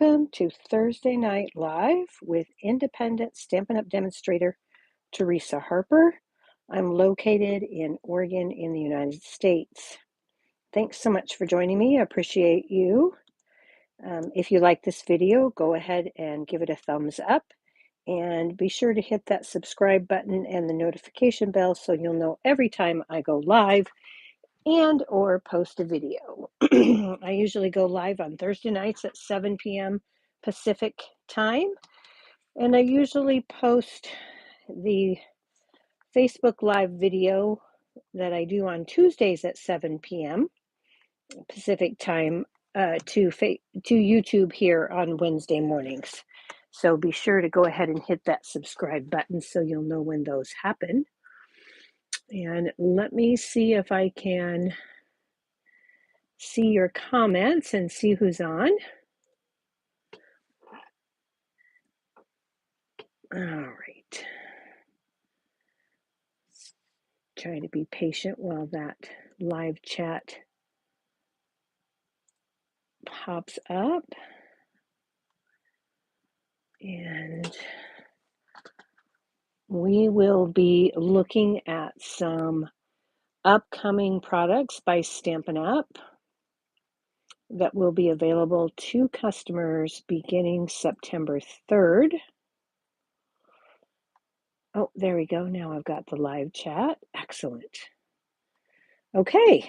Welcome to Thursday Night Live with independent Stampin' Up! Demonstrator Teresa Harper. I'm located in Oregon in the United States. Thanks so much for joining me. I appreciate you. If you like this video, go ahead and give it a thumbs up. And be sure to hit that subscribe button and the notification bell so you'll know every time I go live and or post a video. I usually go live on Thursday nights at 7 p.m. Pacific time, and I usually post the Facebook Live video that I do on Tuesdays at 7 p.m. Pacific time to YouTube here on Wednesday mornings. So be sure to go ahead and hit that subscribe button so you'll know when those happen. And let me see if I can see your comments and see who's on. All right. Try to be patient while that live chat pops up. And we will be looking at some upcoming products by Stampin' Up! That will be available to customers beginning September 3rd. Oh, there we go. Now I've got the live chat. Excellent. Okay.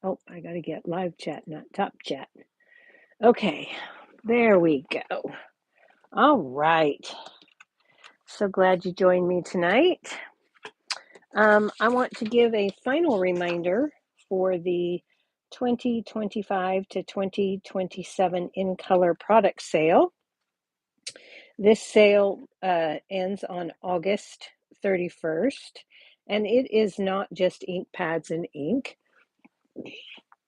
Oh, I got to get live chat, not top chat. Okay, there we go. All right. So glad you joined me tonight. I want to give a final reminder for the 2025 to 2027 in color product sale. This sale ends on August 31st, and it is not just ink pads and ink.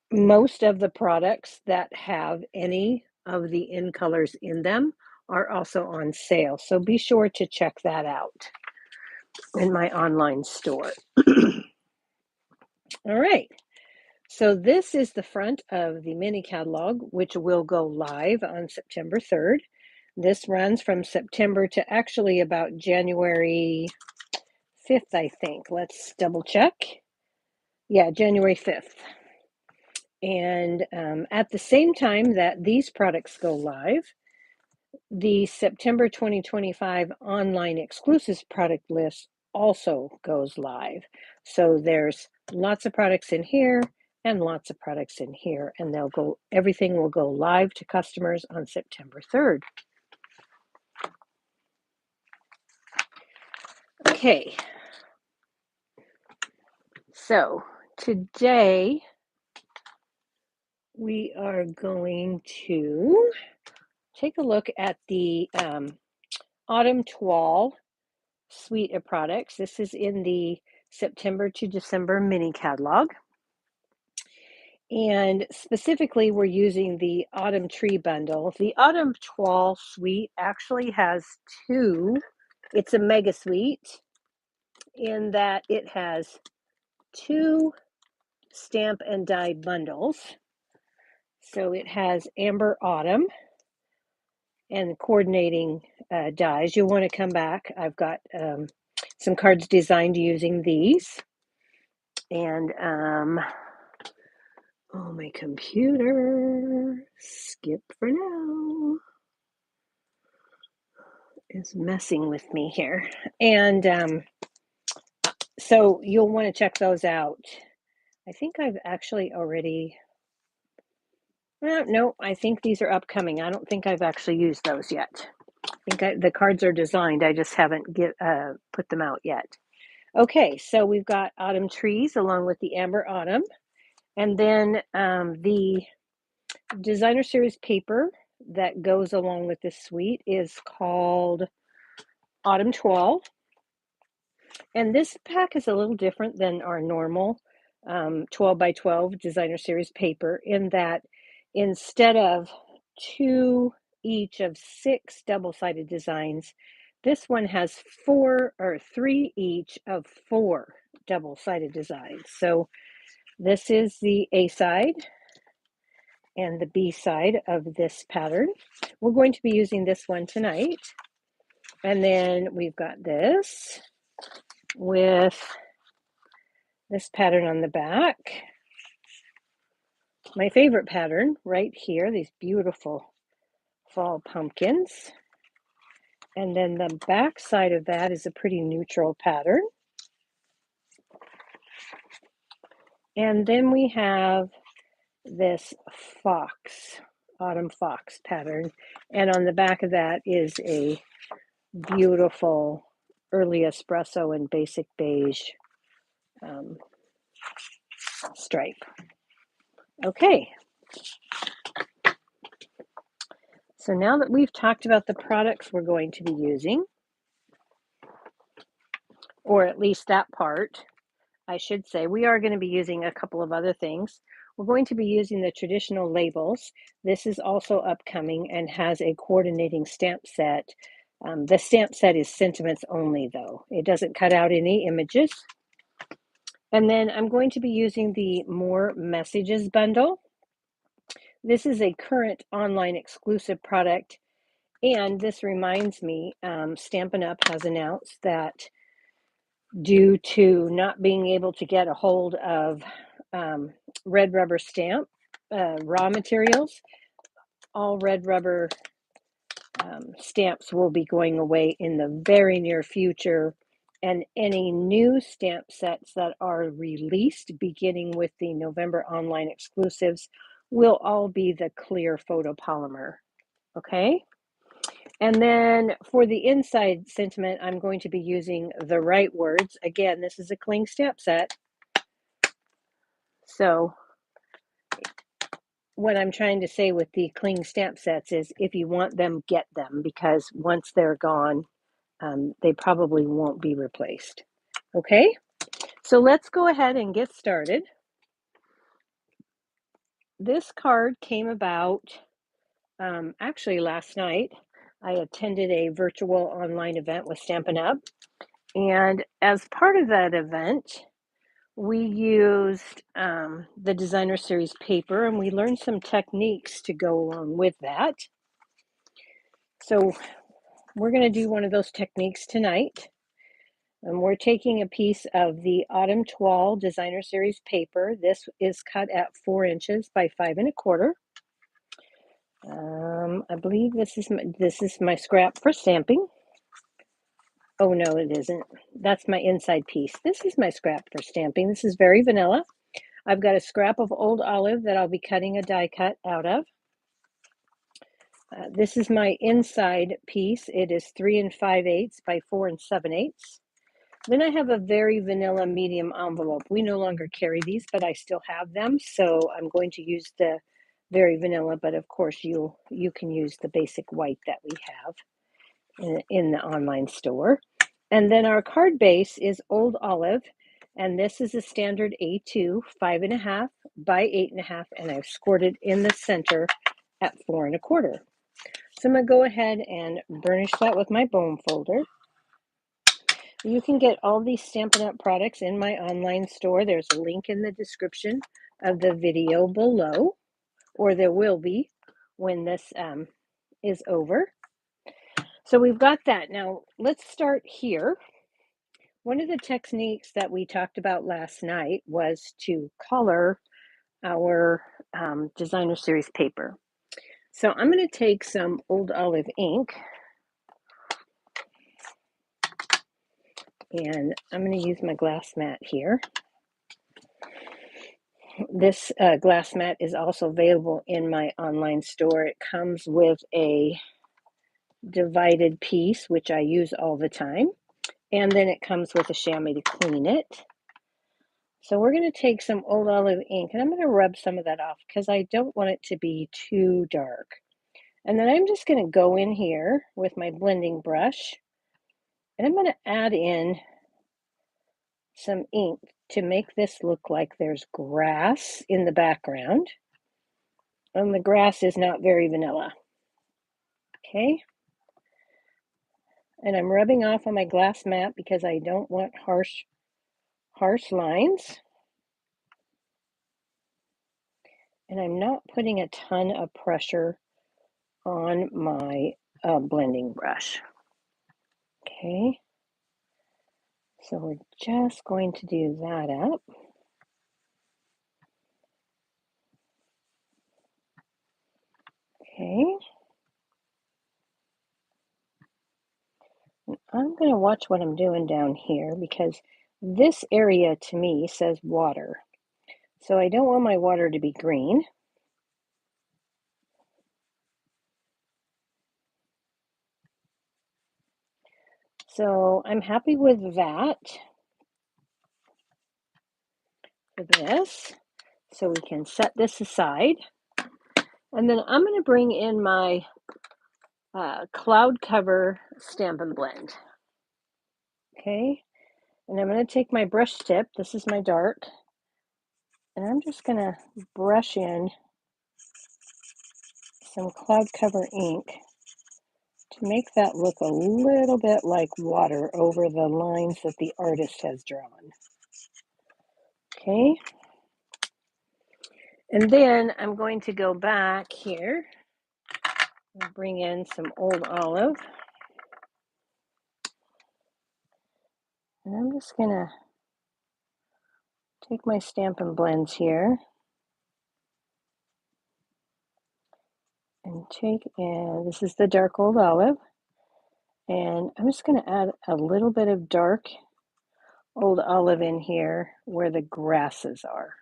Most of the products that have any of the in colors in them are also on sale. So be sure to check that out in my online store. All right. So this is the front of the mini catalog, which will go live on September 3rd. This runs from September to actually about January 5th, I think. Let's double check. Yeah, January 5th. And at the same time that these products go live, the September 2025 online exclusives product list also goes live. So there's lots of products in here and lots of products in here, and everything will go live to customers on September 3rd. Okay. So today we are going to take a look at the Autumn Toile suite of products. This is in the September to December mini catalog. And specifically, we're using the Autumn Tree Bundle. The Autumn Toile suite actually has two. It's a mega suite in that it has two stamp and die bundles. So it has Amber Autumn and coordinating dies. You'll want to come back. I've got some cards designed using these. And oh, my computer, skip for now, is messing with me here. And so you'll want to check those out. I think I've actually already, no, I think these are upcoming. I don't think I've actually used those yet. I think the cards are designed. I just haven't put them out yet. Okay, so we've got Autumn Trees along with the Amber Autumn. And then the designer series paper that goes along with this suite is called Autumn Toile. And this pack is a little different than our normal 12 by 12 designer series paper in that instead of two each of 6 double-sided designs, this one has 3 each of 4 double-sided designs. So this is the A side, and the B side of this pattern. We're going to be using this one tonight. And then we've got this with this pattern on the back. My favorite pattern right here, these beautiful fall pumpkins. And then the back side of that is a pretty neutral pattern. And then we have this fox, autumn fox pattern. And on the back of that is a beautiful early espresso and basic beige stripe. Okay. So now that we've talked about the products we're going to be using, or at least that part, I should say, we are going to be using a couple of other things. We're going to be using the traditional labels. This is also upcoming and has a coordinating stamp set. The stamp set is sentiments only, though. It doesn't cut out any images. And then I'm going to be using the More Messages bundle. This is a current online exclusive product. And this reminds me, Stampin' Up! Has announced that due to not being able to get a hold of red rubber stamp raw materials, all red rubber stamps will be going away in the very near future, and any new stamp sets that are released beginning with the November online exclusives will all be the clear photopolymer. Okay. And then for the inside sentiment, I'm going to be using The Right Words. Again, this is a cling stamp set. So what I'm trying to say with the cling stamp sets is if you want them, get them, because once they're gone, they probably won't be replaced. Okay, so let's go ahead and get started. This card came about actually last night. I attended a virtual online event with Stampin' Up! And as part of that event, we used the designer series paper, and we learned some techniques to go along with that. So we're going to do one of those techniques tonight. And we're taking a piece of the Autumn Toile designer series paper. This is cut at 4 inches by 5 1/4. I believe this is my scrap for stamping. Oh no, it isn't. That's my inside piece. This is my scrap for stamping. This is very vanilla. I've got a scrap of old olive that I'll be cutting a die cut out of. This is my inside piece. It is 3 5/8 by 4 7/8. Then I have a very vanilla medium envelope. We no longer carry these, but I still have them. So I'm going to use the very vanilla, but of course you can use the basic white that we have in the online store. And then our card base is Old Olive, and this is a standard A2, 5 1/2 by 8 1/2, and I've scored it in the center at 4 1/4. So I'm going to go ahead and burnish that with my bone folder. You can get all these Stampin' Up! Products in my online store. There's a link in the description of the video below, or there will be when this is over. So we've got that. Now let's start here. One of the techniques that we talked about last night was to color our designer series paper. So I'm going to take some Old Olive ink, and I'm going to use my glass mat here. This glass mat is also available in my online store. It comes with a divided piece, which I use all the time, and then it comes with a chamois to clean it. So we're going to take some Old Olive ink, and I'm going to rub some of that off because I don't want it to be too dark. And then I'm just going to go in here with my blending brush, and I'm going to add in some ink to make this look like there's grass in the background. And the grass is not very vanilla. Okay. And I'm rubbing off on my glass mat because I don't want harsh lines. And I'm not putting a ton of pressure on my blending brush. Okay, so we're just going to do that up. Okay, and I'm going to watch what I'm doing down here because this area to me says water. So I don't want my water to be green. So I'm happy with that for this. So we can set this aside. And then I'm going to bring in my cloud cover Stampin' Blend. Okay, and I'm going to take my brush tip. This is my dark. And I'm just going to brush in some cloud cover ink to make that look a little bit like water over the lines that the artist has drawn. Okay. And then I'm going to go back here and bring in some old olive. And I'm just going to take my Stampin' Blends here and take in, this is the dark old olive. And I'm just going to add a little bit of dark old olive in here where the grasses are.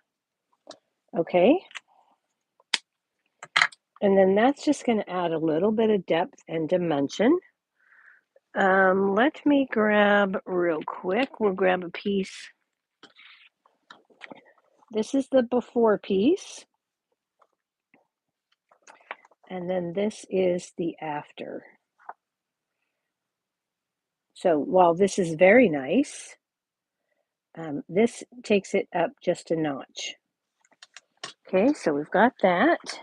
Okay. And then that's just going to add a little bit of depth and dimension. Let me grab real quick. We'll grab a piece. This is the before piece. And then this is the after. So while this is very nice, this takes it up just a notch. Okay, so we've got that.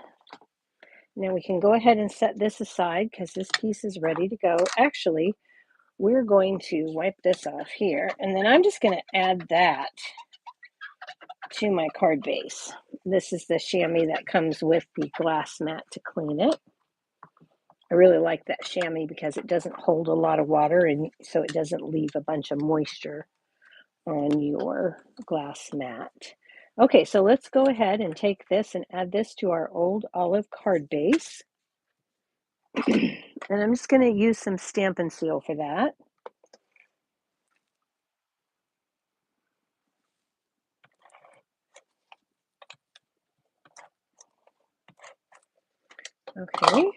Now we can go ahead and set this aside because this piece is ready to go. Actually, we're going to wipe this off here, and then I'm just going to add that to my card base. This is the chamois that comes with the glass mat to clean it. I really like that chamois because it doesn't hold a lot of water, and so it doesn't leave a bunch of moisture on your glass mat. Okay, so let's go ahead and take this and add this to our old olive card base. And I'm just going to use some Stampin' Seal for that. Okay.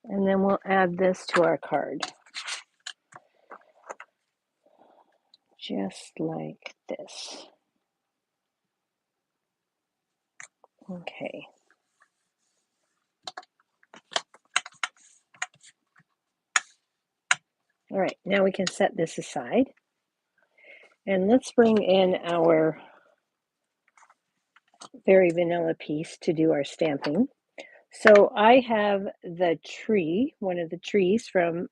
And then we'll add this to our card. Just like this. Okay. All right, now we can set this aside. And let's bring in our very vanilla piece to do our stamping. So I have the tree, one of the trees from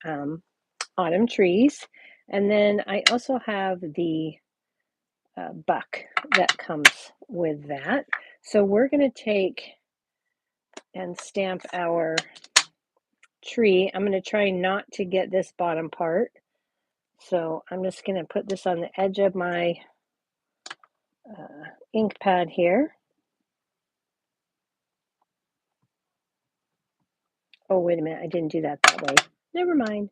Autumn Trees. And then I also have the buck that comes with that. So we're going to take and stamp our tree. I'm going to try not to get this bottom part. So I'm just going to put this on the edge of my ink pad here. Oh, wait a minute. I didn't do that way. Never mind.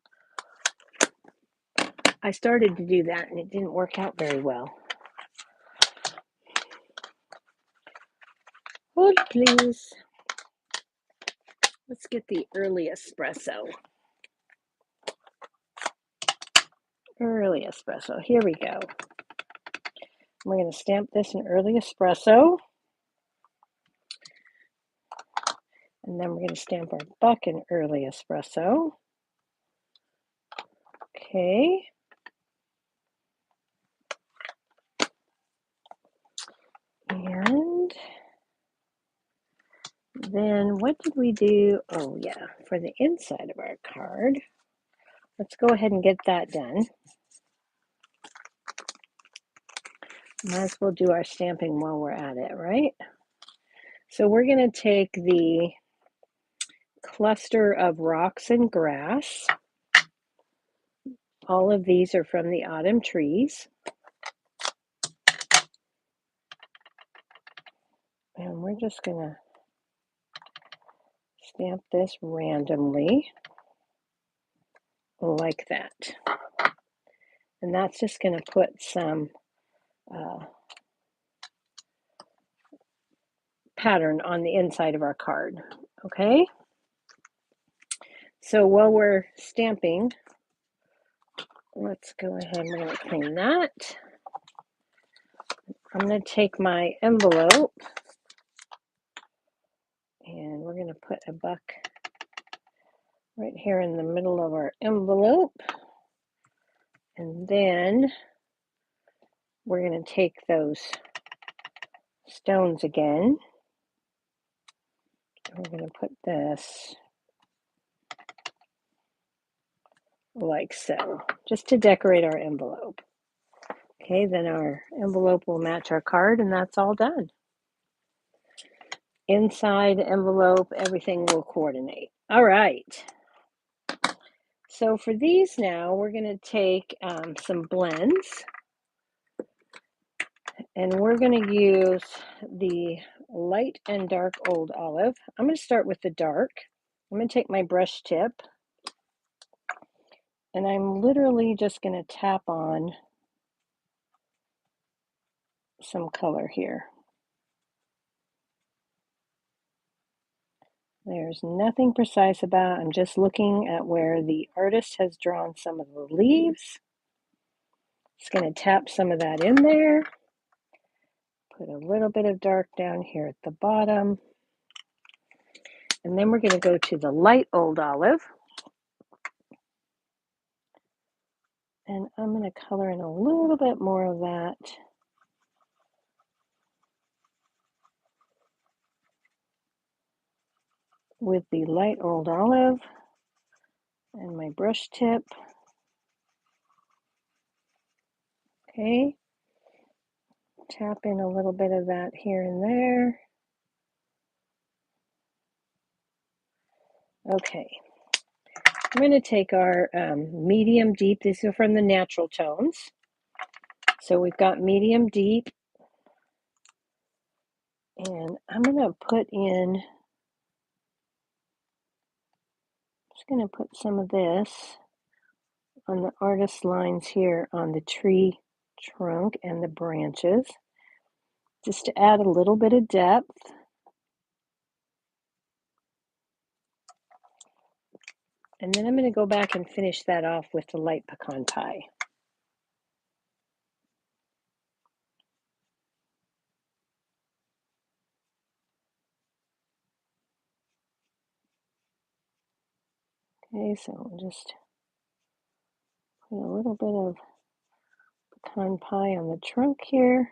I started to do that and it didn't work out very well. Hold, please. Let's get the early espresso. Early espresso. Here we go. We're going to stamp this in early espresso. And then we're going to stamp our buck in early espresso. Okay. And then what did we do? Oh, yeah, for the inside of our card. Let's go ahead and get that done. Might as well do our stamping while we're at it, right? So we're going to take the cluster of rocks and grass. All of these are from the autumn trees. And we're just going to stamp this randomly like that. And that's just going to put some pattern on the inside of our card. Okay? So while we're stamping, let's go ahead, we're going to clean that. I'm going to take my envelope and we're going to put a buck right here in the middle of our envelope. And then we're going to take those stones again. And we're going to put this like so, just to decorate our envelope. Okay, then our envelope will match our card and that's all done. Inside envelope, everything will coordinate. All right. So for these now, we're going to take some blends. And we're going to use the light and dark old olive. I'm going to start with the dark. I'm going to take my brush tip. And I'm literally just going to tap on some color here. There's nothing precise about it. I'm just looking at where the artist has drawn some of the leaves. Just going to tap some of that in there. Put a little bit of dark down here at the bottom. And then we're going to go to the light old olive. And I'm going to color in a little bit more of that. With the light old olive and my brush tip. Okay. Tap in a little bit of that here and there. Okay. I'm going to take our medium deep. These are from the natural tones. So we've got medium deep. And I'm going to put in, just going to put some of this on the artist lines here on the tree trunk and the branches, just to add a little bit of depth. And then I'm going to go back and finish that off with the light pecan pie. Okay, so I'll just put a little bit of pecan pie on the trunk here.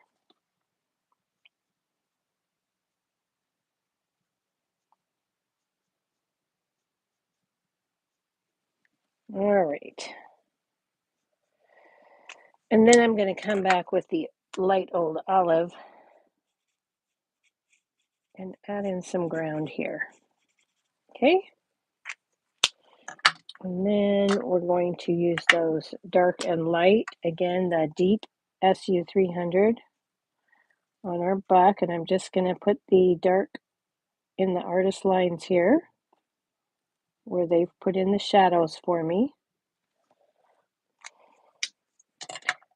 All right. And then I'm going to come back with the light old olive and add in some ground here. Okay. And then we're going to use those dark and light. Again, the deep SU300 on our buck. And I'm just going to put the dark in the artist lines here where they've put in the shadows for me.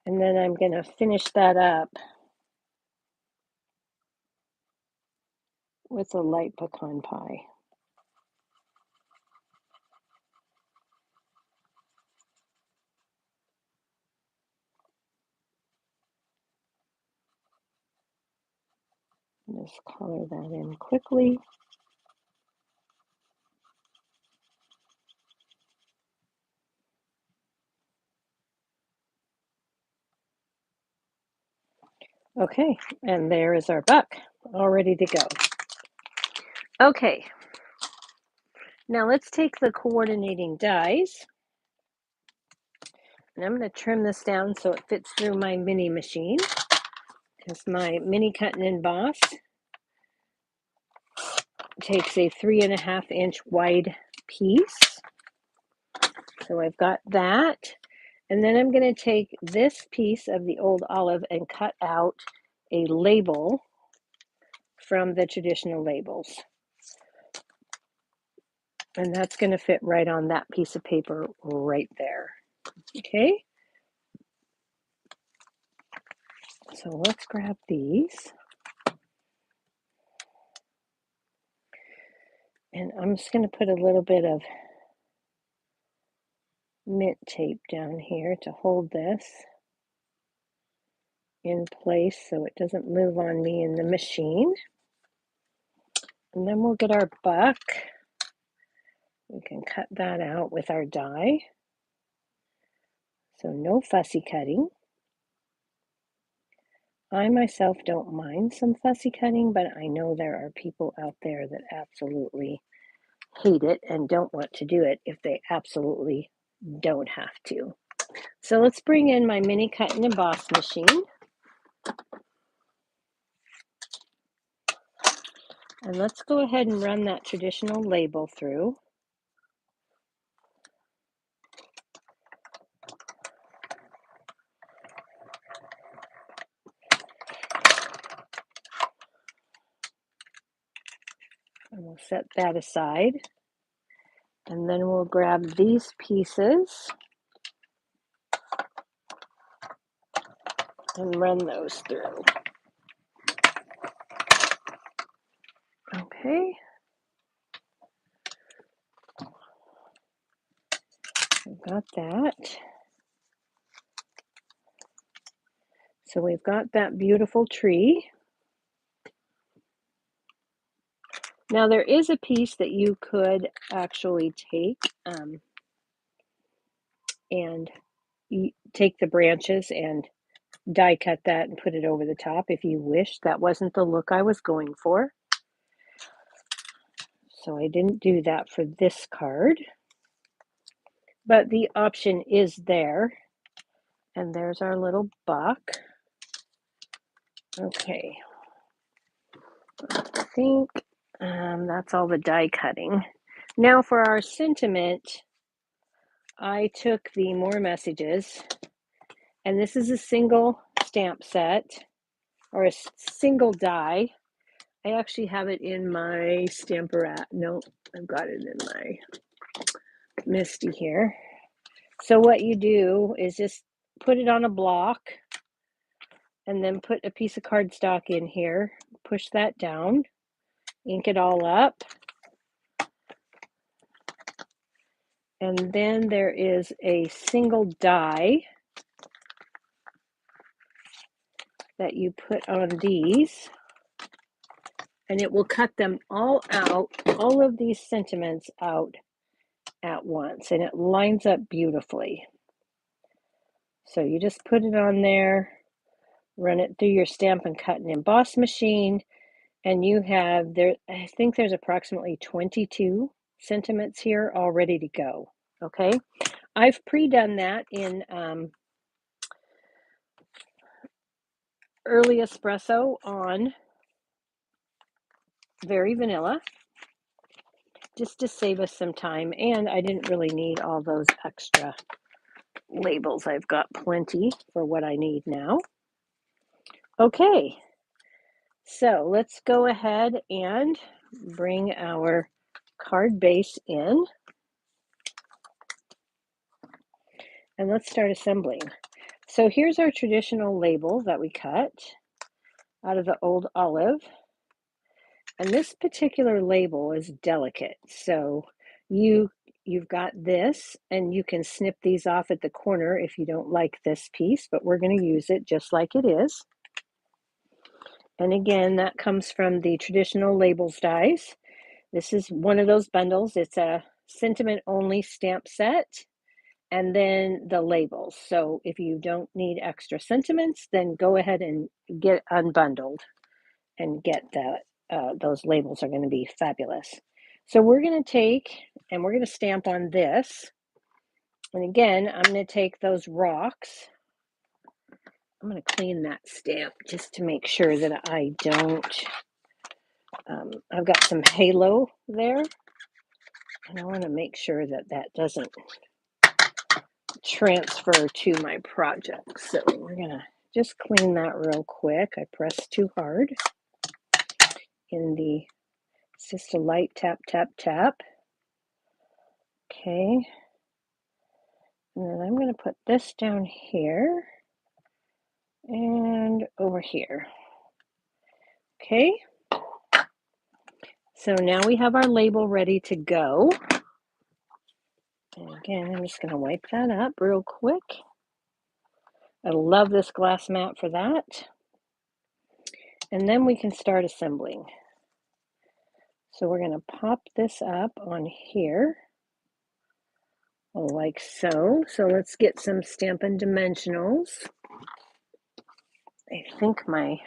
And then I'm going to finish that up with a light pecan pie. Just color that in quickly. Okay, and there is our buck, all ready to go. Okay, now let's take the coordinating dies, and I'm going to trim this down so it fits through my mini machine, because my mini cut and emboss takes a 3.5-inch wide piece. So I've got that. And then I'm going to take this piece of the old olive and cut out a label from the traditional labels. And that's going to fit right on that piece of paper right there. Okay. So let's grab these. And I'm just going to put a little bit of mint tape down here to hold this in place so it doesn't move on me in the machine. And then we'll get our buck. We can cut that out with our die. So no fussy cutting. I myself don't mind some fussy cutting, but I know there are people out there that absolutely hate it and don't want to do it if they absolutely don't have to. So let's bring in my mini cut and emboss machine. And let's go ahead and run that traditional label through. And we'll set that aside. And then we'll grab these pieces and run those through. Okay. We've got that. So we've got that beautiful tree. Now there is a piece that you could actually take and take the branches and die cut that and put it over the top if you wish. That wasn't the look I was going for. So I didn't do that for this card. But the option is there. And there's our little buck. Okay. I think that's all the die cutting. Now for our sentiment, I took the More Messages, and this is a single stamp set, or a single die. I actually have it in my Stamperat. No, I've got it in my Misty here. So what you do is just put it on a block, and then put a piece of cardstock in here, push that down, ink it all up. And then there is a single die that you put on these, and it will cut them all out, all of these sentiments out at once, and it lines up beautifully. So you just put it on there, run it through your Stampin' Cut and Emboss machine, and you have there, I think there's approximately 22 sentiments here all ready to go. Okay, I've pre-done that in early espresso on very vanilla, just to save us some time, and I didn't really need all those extra labels. I've got plenty for what I need now. Okay, so let's go ahead and bring our card base in, and let's start assembling. So here's our traditional label that we cut out of the old olive. And this particular label is delicate. So you've got this, and you can snip these off at the corner if you don't like this piece, but we're going to use it just like it is. And again, that comes from the traditional labels dies. This is one of those bundles. It's a sentiment only stamp set, and then the labels. So if you don't need extra sentiments, then go ahead and get unbundled and get that. Those labels are going to be fabulous. So we're going to take and we're going to stamp on this. And again, I'm going to take those rocks. I'm going to clean that stamp just to make sure that I don't I've got some halo there, and I want to make sure that that doesn't transfer to my project. So we're going to just clean that real quick. I pressed too hard in the, it's just a light tap, tap, tap. Okay. And then I'm going to put this down here and over here. Okay. So now we have our label ready to go. And again, I'm just going to wipe that up real quick. I love this glass mat for that. And then we can start assembling. So we're going to pop this up on here like so. So let's get some Stampin' Dimensionals. I think my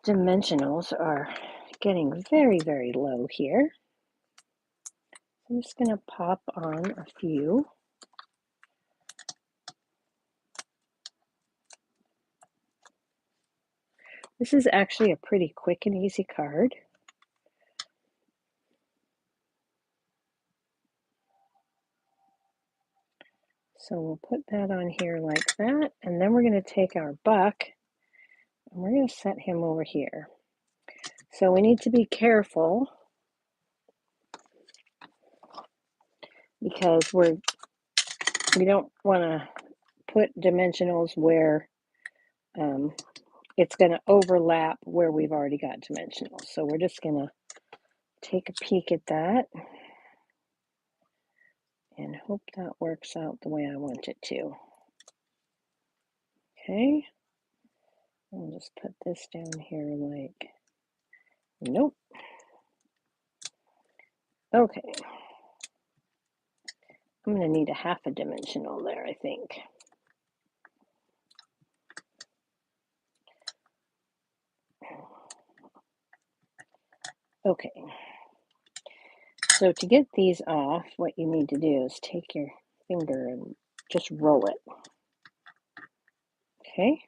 dimensionals are getting very, very low here. I'm just going to pop on a few. This is actually a pretty quick and easy card. So we'll put that on here like that, and then we're going to take our buck and we're going to set him over here. So we need to be careful because we don't want to put dimensionals where it's going to overlap where we've already got dimensionals. So we're just going to take a peek at that and hope that works out the way I want it to. Okay, I'll just put this down here like, nope. Okay, I'm going to need a half a dimensional there, I think. Okay, so to get these off, what you need to do is take your finger and just roll it. Okay,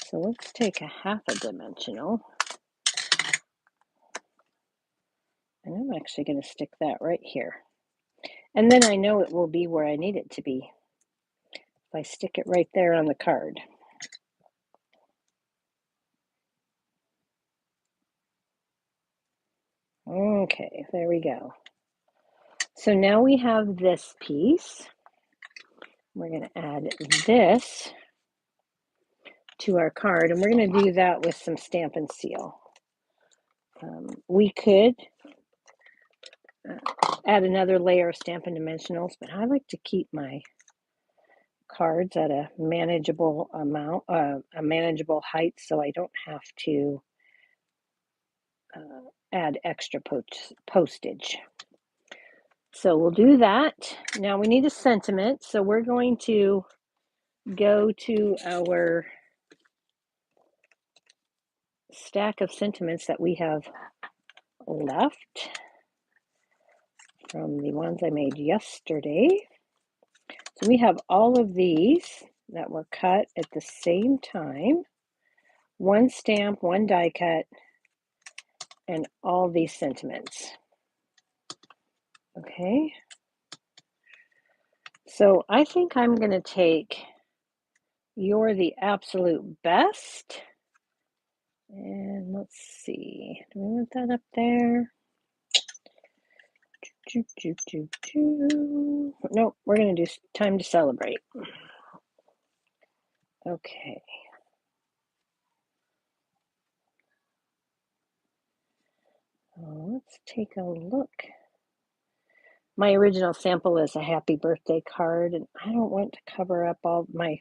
so let's take a half a dimensional, and I'm actually going to stick that right here. And then I know it will be where I need it to be if I stick it right there on the card. Okay, there we go. So now we have this piece. We're going to add this to our card, and we're going to do that with some Stampin' Seal. We could add another layer of Stampin' Dimensionals, but I like to keep my cards at a manageable amount, a manageable height, so I don't have to add extra postage. So we'll do that. Now we need a sentiment, so we're going to go to our stack of sentiments that we have left from the ones I made yesterday. So we have all of these that were cut at the same time. One stamp, one die cut, and all these sentiments. Okay. So I think I'm going to take You're the Absolute Best. And let's see. Do we want that up there? Nope, we're going to do Time to Celebrate. Okay. Let's take a look. My original sample is a happy birthday card, and I don't want to cover up all my,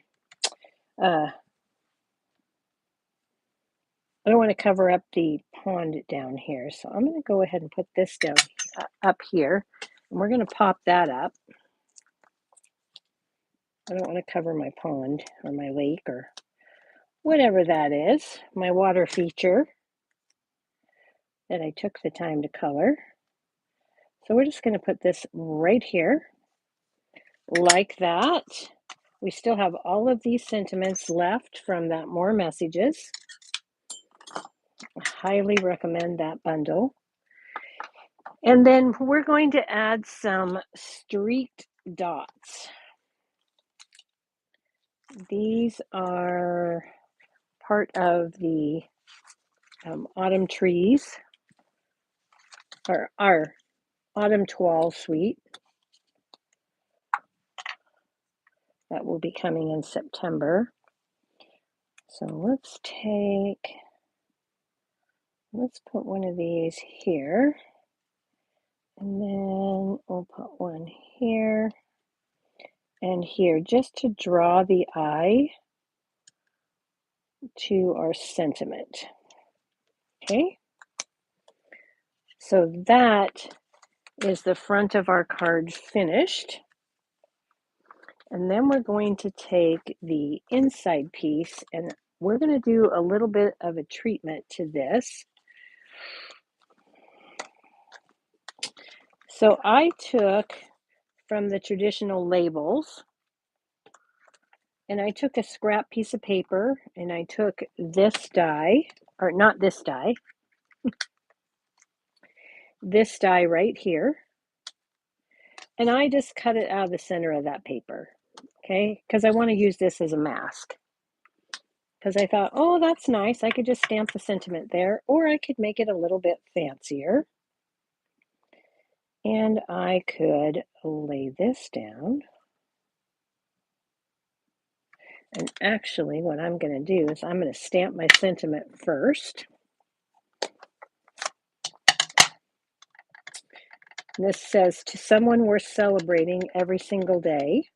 I don't want to cover up the pond down here. So I'm going to go ahead and put this down up here, and we're going to pop that up. I don't want to cover my pond or my lake or whatever that is, my water feature that I took the time to color. So we're just going to put this right here like that. We still have all of these sentiments left from that More Messages. I highly recommend that bundle. And then we're going to add some streaked dots. These are part of the autumn trees, or our autumn toile suite that will be coming in September. So let's put one of these here, and then we'll put one here and here, just to draw the eye to our sentiment. Okay, so that is the front of our card finished. And then we're going to take the inside piece and we're going to do a little bit of a treatment to this. So I took from the traditional labels, and I took a scrap piece of paper, and I took this die, or not this die, this die right here, and I just cut it out of the center of that paper, okay? Because I want to use this as a mask. Because I thought, oh, that's nice. I could just stamp the sentiment there, or I could make it a little bit fancier. And I could lay this down. And actually, what I'm going to do is I'm going to stamp my sentiment first. This says, to someone worth celebrating every single day.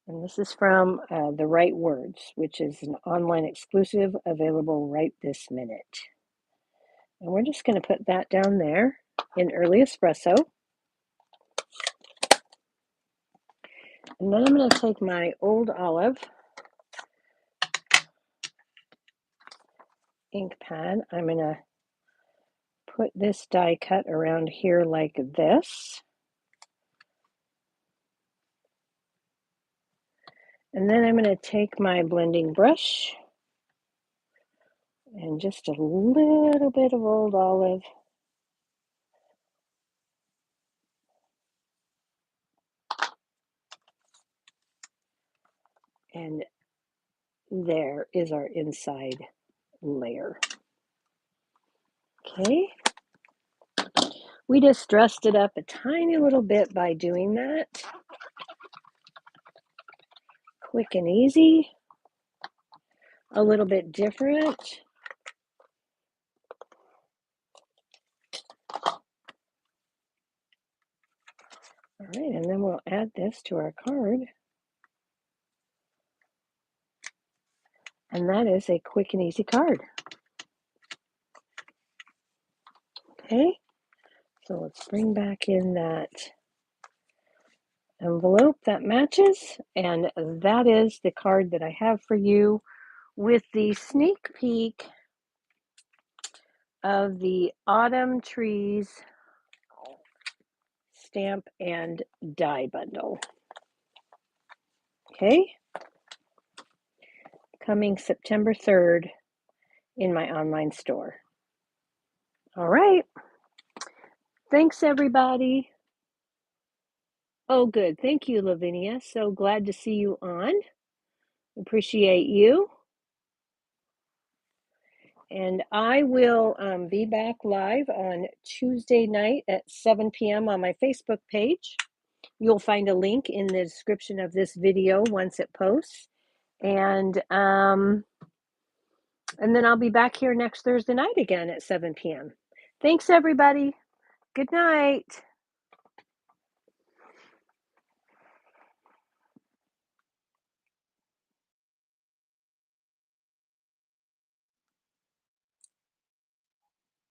And this is from The Right Words, which is an online exclusive available right this minute. And we're just going to put that down there in early espresso. And then I'm going to take my old olive ink pad. I'm going to put this die cut around here like this. And then I'm going to take my blending brush and just a little bit of old olive. And there is our inside layer. Okay. We just dressed it up a tiny little bit by doing that. Quick and easy. A little bit different. All right, and then we'll add this to our card. And that is a quick and easy card. Okay, so let's bring back in that envelope that matches, and that is the card that I have for you with the sneak peek of the Autumn Trees stamp and die bundle. Okay, coming September 3rd in my online store. All right, thanks everybody. Oh, good. Thank you, Lavinia. So glad to see you on. Appreciate you. And I will be back live on Tuesday night at 7 p.m. on my Facebook page. You'll find a link in the description of this video once it posts. And then I'll be back here next Thursday night again at 7 p.m. Thanks, everybody. Good night.